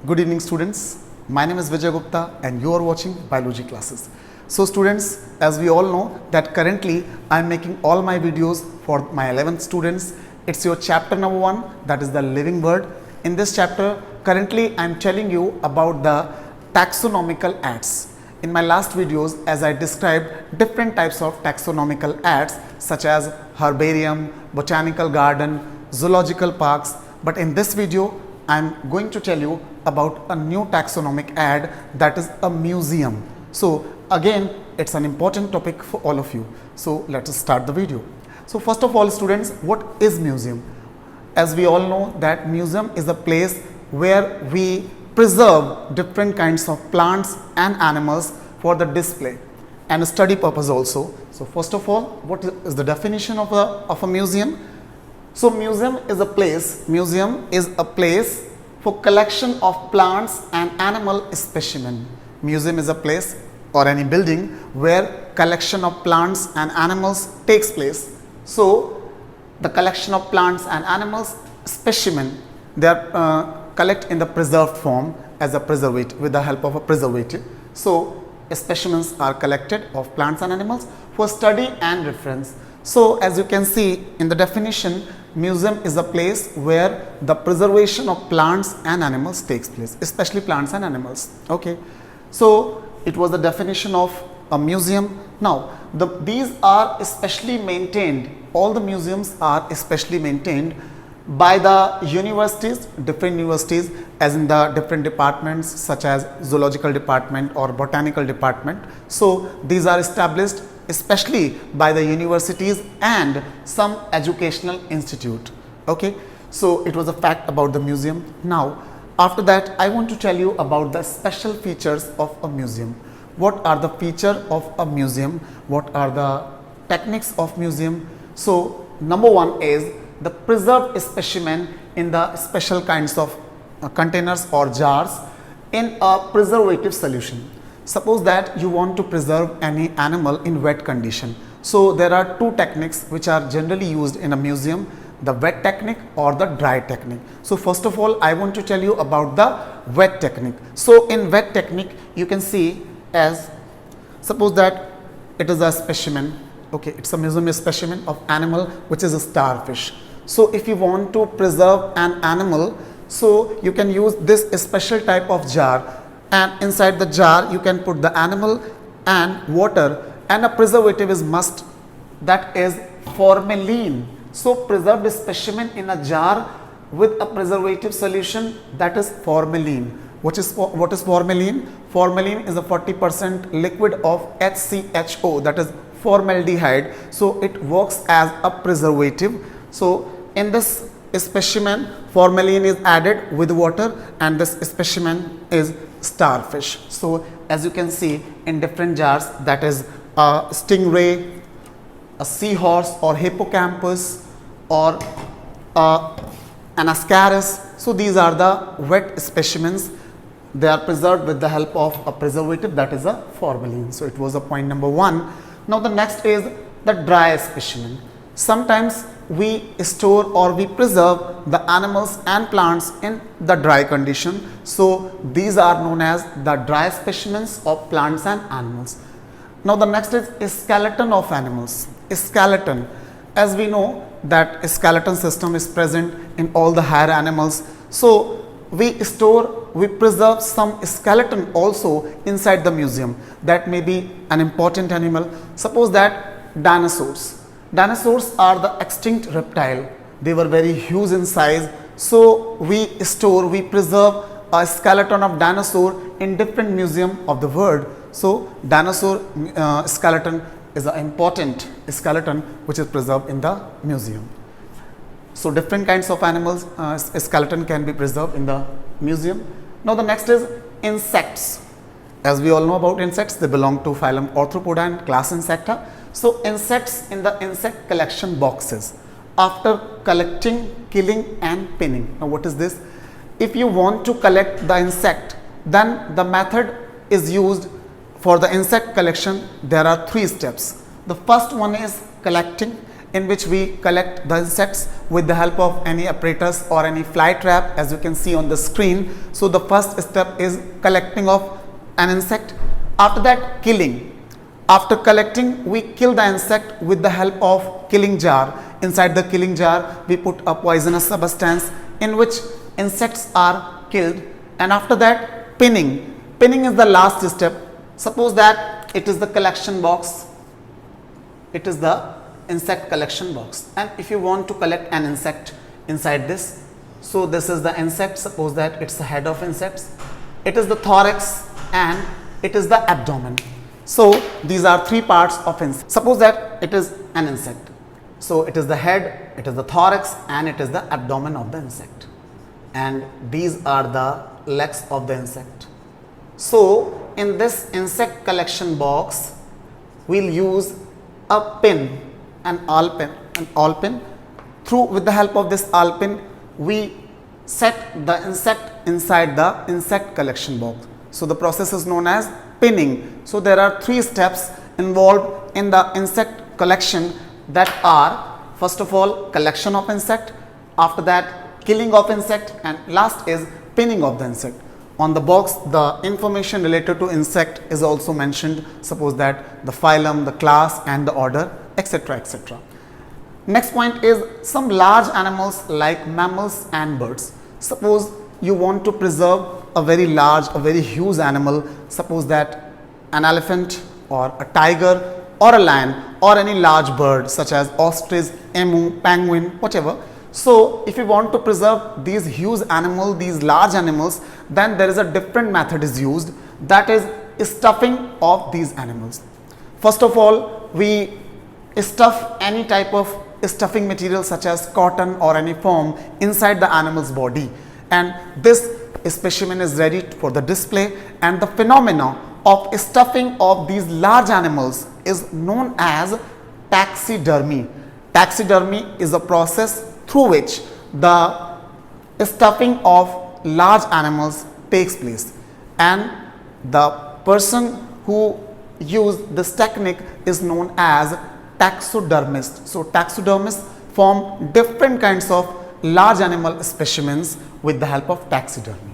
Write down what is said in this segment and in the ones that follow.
Good evening students. My name is Vijay Gupta and you are watching biology classes. So students, as we all know that currently I am making all my videos for my 11th students. It's your chapter number 1, that is the living world. In this chapter currently I am telling you about the taxonomical ads. In my last videos, as I described different types of taxonomical ads such as herbarium, botanical garden, zoological parks, but in this video I am going to tell you about a new taxonomic ad, that is a museum. So again, it's an important topic for all of you. So let us start the video. So first of all students, what is museum? As we all know that museum is a place where we preserve different kinds of plants and animals for the display and study purpose also. So first of all, what is the definition of a museum? So museum is a place for collection of plants and animal specimen. Museum is a place or any building where collection of plants and animals takes place. So the collection of plants and animals specimen, they are collect in the preserved form as a preservative, with the help of a preservative. So specimens are collected of plants and animals for study and reference. So as you can see in the definition, museum is a place where the preservation of plants and animals takes place, especially plants and animals. Okay, so it was the definition of a museum. Now these are especially maintained, all the museums are especially maintained by the universities, different universities, as in the different departments such as zoological department or botanical department. So these are established especially by the universities and some educational institute. Okay, so it was a fact about the museum. Now after that I want to tell you about the special features of a museum. What are the features of a museum? What are the techniques of museum? So number one is the preserved specimen in the special kinds of containers or jars in a preservative solution. Suppose that you want to preserve any animal in wet condition. So there are two techniques which are generally used in a museum, the wet technique or the dry technique. So first of all I want to tell you about the wet technique. So in wet technique you can see, as suppose that it is a specimen, okay, it's a museum specimen of animal which is a starfish. So if you want to preserve an animal, so you can use this special type of jar, and inside the jar you can put the animal and water, and a preservative is must, that is formalin. So preserved specimen in a jar with a preservative solution, that is formalin. What is formalin? Formalin is a 40% liquid of HCHO, that is formaldehyde. So it works as a preservative. So in this specimen formalin is added with water, and this specimen is starfish. So as you can see in different jars, that is a stingray, a seahorse or hippocampus, or an ascaris. So these are the wet specimens. They are preserved with the help of a preservative, that is a formalin. So it was a point number 1. Now the next is the dry specimen. Sometimes we store or we preserve the animals and plants in the dry condition. So these are known as the dry specimens of plants and animals. Now the next is skeleton of animals. Skeleton, as we know that skeleton system is present in all the higher animals. So we preserve some skeleton also inside the museum. That may be an important animal. Suppose that dinosaurs. Dinosaurs are the extinct reptile. They were very huge in size. So we preserve a skeleton of dinosaur in different museum of the world. So dinosaur skeleton is an important skeleton which is preserved in the museum. So different kinds of animals skeleton can be preserved in the museum. Now the next is insects. As we all know about insects, they belong to phylum Arthropoda and class Insecta. So insects in the insect collection boxes after collecting, killing and pinning. Now what is this? If you want to collect the insect, then the method is used for the insect collection. There are 3 steps. The first one is collecting, in which we collect the insects with the help of any apparatus or any fly trap, as you can see on the screen. So the first step is collecting of an insect. After that, killing. After collecting, we kill the insect with the help of killing jar. Inside the killing jar, we put a poisonous substance in which insects are killed. And after that, pinning. Pinning is the last step. Suppose that it is the collection box. It is the insect collection box. And if you want to collect an insect inside this, so this is the insect. Suppose that it's the head of insects. It is the thorax and it is the abdomen. So these are three parts of insect. Suppose that it is an insect. So it is the head, it is the thorax and it is the abdomen of the insect. And these are the legs of the insect. So in this insect collection box, we'll use a pin, an awl pin. With the help of this awl pin, we set the insect inside the insect collection box. So the process is known as pinning. So there are three steps involved in the insect collection, that are, first of all, collection of insect, after that killing of insect, and last is pinning of the insect. On the box, the information related to insect is also mentioned. Suppose that the phylum, the class and the order, etc., etc. Next point is some large animals like mammals and birds. Suppose you want to preserve a very large, a very huge animal. Suppose that an elephant or a tiger or a lion or any large bird such as ostrich, emu, penguin, whatever. So if you want to preserve these huge animals, these large animals, then there is a different method is used, that is stuffing of these animals. First of all, we stuff any type of stuffing material such as cotton or any foam inside the animal's body, and this specimen is ready for the display. And the phenomena of stuffing of these large animals is known as taxidermy. Taxidermy is a process through which the stuffing of large animals takes place, and the person who used this technique is known as taxidermist. So taxidermists form different kinds of large animal specimens with the help of taxidermy.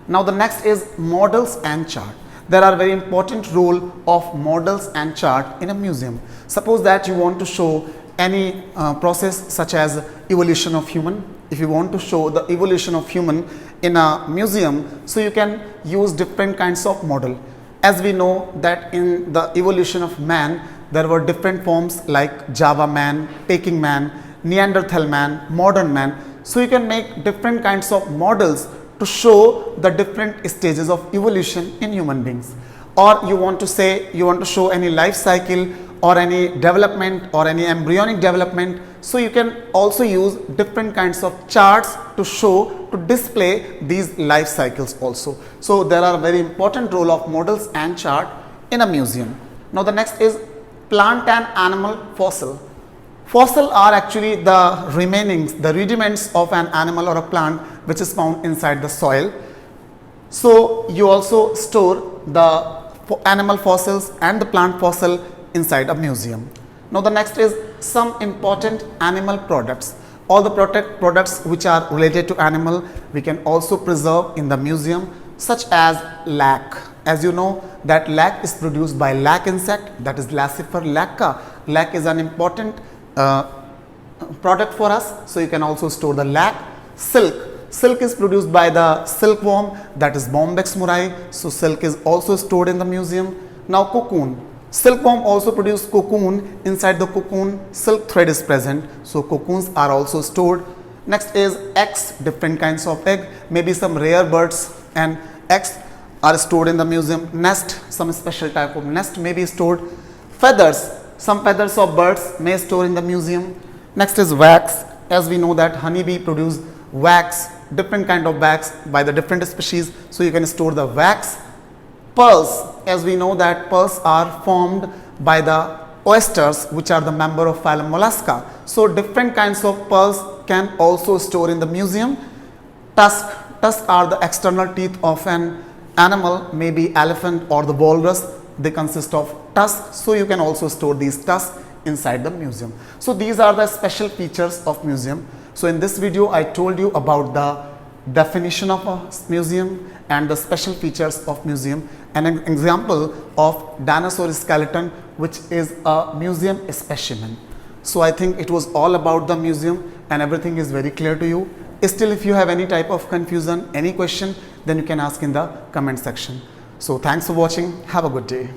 Now the next is models and chart. There are very important role of models and chart in a museum. Suppose that you want to show any process such as evolution of human. If you want to show the evolution of human in a museum, so you can use different kinds of model. As we know that in the evolution of man, there were different forms like Java man, Peking man, Neanderthal man, modern man. So you can make different kinds of models to show the different stages of evolution in human beings. Or you want to say, you want to show any life cycle or any development or any embryonic development. So you can also use different kinds of charts to show, to display these life cycles also. So there are very important role of models and chart in a museum. Now the next is plant and animal fossil. Fossil are actually the remainings, the rudiments of an animal or a plant which is found inside the soil. So you also store the animal fossils and the plant fossil inside a museum. Now the next is some important animal products. All the products which are related to animal we can also preserve in the museum, such as lac. As you know that lac is produced by lac insect, that is Laccifer lacca. Lac is an important product for us, so you can also store the lac. Silk. Silk is produced by the silkworm, that is Bombyx murray. So silk is also stored in the museum. Now cocoon. Silkworm also produce cocoon. Inside the cocoon, silk thread is present. So cocoons are also stored. Next is eggs, different kinds of egg, maybe some rare birds and eggs are stored in the museum. Nest, some special type of nest may be stored. Feathers, some feathers of birds may store in the museum. Next is wax. As we know that honeybee produce wax, different kind of wax by the different species, so you can store the wax. Pearls, as we know that pearls are formed by the oysters, which are the member of phylum Mollusca. So different kinds of pearls can also store in the museum. Tusk. Tusks are the external teeth of an animal, maybe elephant or the walrus. They consist of tusks, so you can also store these tusks inside the museum. So these are the special features of museum. So in this video I told you about the definition of a museum and the special features of museum, and an example of dinosaur skeleton, which is a museum specimen. So I think it was all about the museum and everything is very clear to you. Still, if you have any type of confusion, any question, then you can ask in the comment section. So thanks for watching. Have a good day.